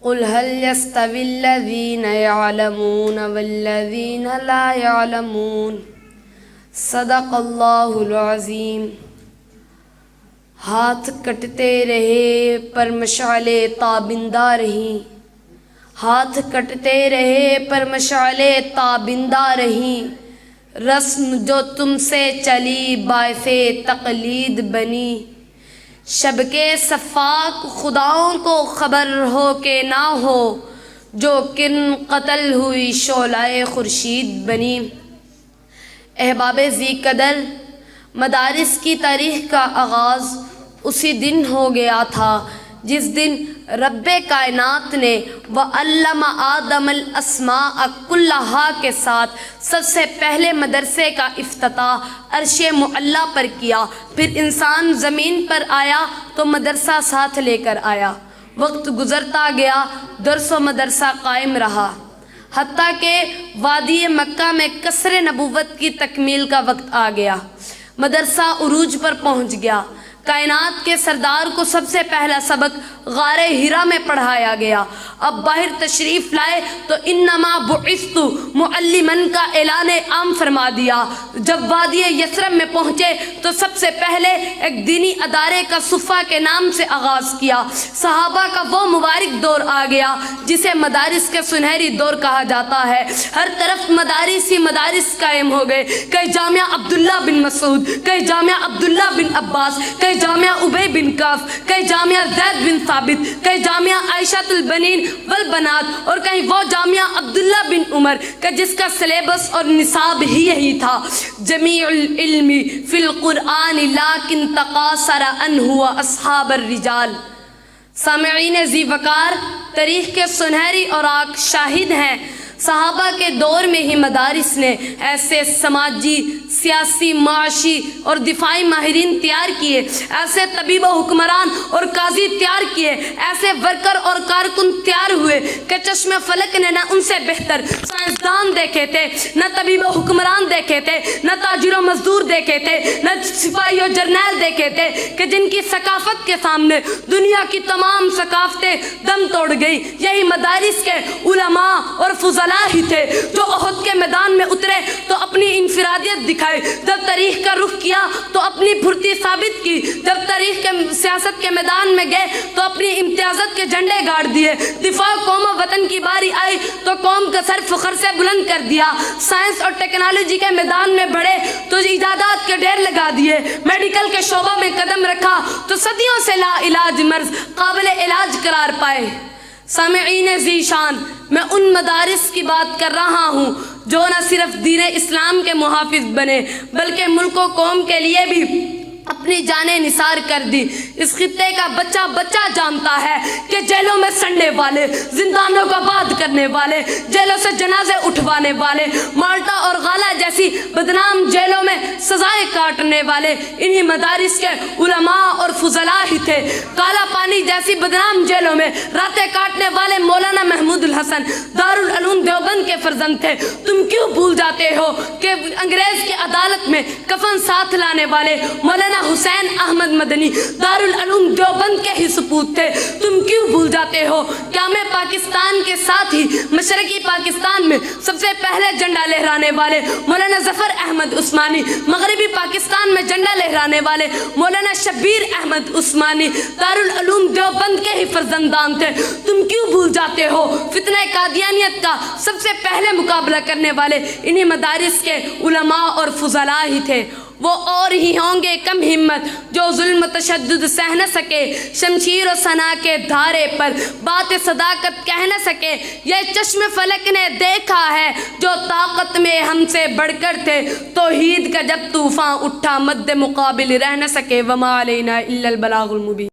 قل هل يستوي الذين يعلمون والذين لا يعلمون صدق اللہ العظیم۔ ہاتھ کٹتے رہے پر مشعلیں تابندہ رہیں، ہاتھ کٹتے رہے پر مشعلیں تابندہ رہیں، رسم جو تم سے چلی باعث تقلید بنی، شب کے صفاق خداؤں کو خبر ہو کہ نہ ہو، جو کرن قتل ہوئی شعلہ خورشید بنی۔ احباب ذی قدر، مدارس کی تاریخ کا آغاز اسی دن ہو گیا تھا جس دن رب کائنات نے وَعَلَّمَ آدَمَ الْأَسْمَاءَ كُلَّهَا کے ساتھ سب سے پہلے مدرسے کا افتتاح عرش معلیٰ پر کیا۔ پھر انسان زمین پر آیا تو مدرسہ ساتھ لے کر آیا۔ وقت گزرتا گیا، درس و مدرسہ قائم رہا، حتیٰ کہ وادی مکہ میں قصر نبوت کی تکمیل کا وقت آ گیا۔ مدرسہ عروج پر پہنچ گیا۔ کائنات کے سردار کو سب سے پہلا سبق غار ہرا میں پڑھایا گیا۔ اب باہر تشریف لائے تو انما بعثت معلماً کا اعلان عام فرما دیا۔ جب وادی یثرب میں پہنچے تو سب سے پہلے ایک دینی ادارے کا صفہ کے نام سے آغاز کیا۔ صحابہ کا وہ مبارک دور آ گیا جسے مدارس کے سنہری دور کہا جاتا ہے۔ ہر طرف مدارس ہی مدارس قائم ہو گئے، کئی جامعہ عبداللہ بن مسعود، کئی جامعہ عبداللہ بن عباس، کئی جامعہ ابی بن کعب، کئی جامعہ زید بن ثابت، کئی جامعہ عائشہ البنین والبنات، اور کہیں وہ جامعہ عبداللہ بن عمر کہ جس کا سلیبس اور نصاب ہی یہی تھا، جمیع العلم فی القرآن لیکن تقاصر عنہ اصحاب الرجال۔ سامعین ذی وقار، تاریخ کے سنہری اوراق شاہد ہیں صحابہ کے دور میں ہی مدارس نے ایسے سماجی، سیاسی، معاشی اور دفاعی ماہرین تیار کیے، ایسے طبیب و حکمران اور قاضی تیار کیے، ایسے ورکر اور کارکن تیار ہوئے کہ چشم فلک نے نہ ان سے بہتر سائنسدان دیکھے تھے، نہ طبیب و حکمران دیکھے تھے، نہ تاجر و مزدور دیکھے تھے، نہ سپاہی و جرنیل دیکھے تھے کہ جن کی ثقافت کے سامنے دنیا کی تمام ثقافتیں دم توڑ گئی۔ یہی مدارس کے علماء اور فضلاء ہی تھے جو احد کے میدان میں اترے تو اپنی انفرادیت دکھائی، جب تاریخ کا رخ کیا تو اپنی پھرتی ثابت کی، جب تاریخ کے سیاست کے میدان میں گئے تو اپنی امتیازت کے جھنڈے گاڑ دیے، دفاع قوم و وطن کی باری آئی تو قوم کا سر فخر سے بلند کر دیا، سائنس اور ٹیکنالوجی کے میدان میں بڑھے تو ایجادات کے ڈھیر لگا دیے، میڈیکل کے شعبہ میں قدم رکھا تو صدیوں سے لا علاج مرض قابل علاج قرار پائے۔ سامعین ذی شان، میں ان مدارس کی بات کر رہا ہوں جو نہ صرف دین اسلام کے محافظ بنے بلکہ ملک و قوم کے لیے بھی اپنی جانیں نثار کر دی۔ اس خطے کا بچہ بچہ جانتا ہے کہ جیلوں میں سڑنے والے، زندانوں کو آباد کرنے والے، جیلوں سے جنازے اٹھوانے والے، مالٹا اور غالہ جیسی بدنام جیلوں میں سزائیں کاٹنے والے انہی مدارس کے علماء اور فضلاء ہی تھے۔ کالا پانی جیسی بدنام جیلوں میں راتیں کاٹنے والے مولانا محمود الحسن دارالعلوم دیوبند کے فرزند تھے۔ تم کیوں بھول جاتے ہو کہ انگریز کی عدالت میں کفن ساتھ لانے والے مولانا حسین احمد مدنی دارالعلوم دیوبند کے ہی سپوت تھے؟ تم کیوں بھول جاتے ہو کہ ہمیں پاکستان کے ساتھ ہی مشرقی پاکستان میں سب سے پہلے جھنڈا لہرانے والے مولانا ظفر احمد عثمانی، مغربی پاکستان میں جھنڈا لہرانے والے مولانا شبیر احمد عثمانی دارالعلوم دیوبند کے ہی فرزندان تھے؟ تم کیوں بھول جاتے ہو فتنہ قادیانیت کا سب سے پہلے مقابلہ کرنے والے انہی مدارس کے علماء اور فضلاء ہی تھے؟ وہ اور ہی ہوں گے کم ہمت جو ظلم و تشدد سہ نہ سکے، شمشیر و ثنا کے دھارے پر بات صداقت کہہ نہ سکے۔ یہ چشم فلک نے دیکھا ہے جو طاقت میں ہم سے بڑھ کر تھے، توحید کا جب طوفان اٹھا مد مقابل رہ نہ سکے۔ وما علینا الا البلاغ المبین۔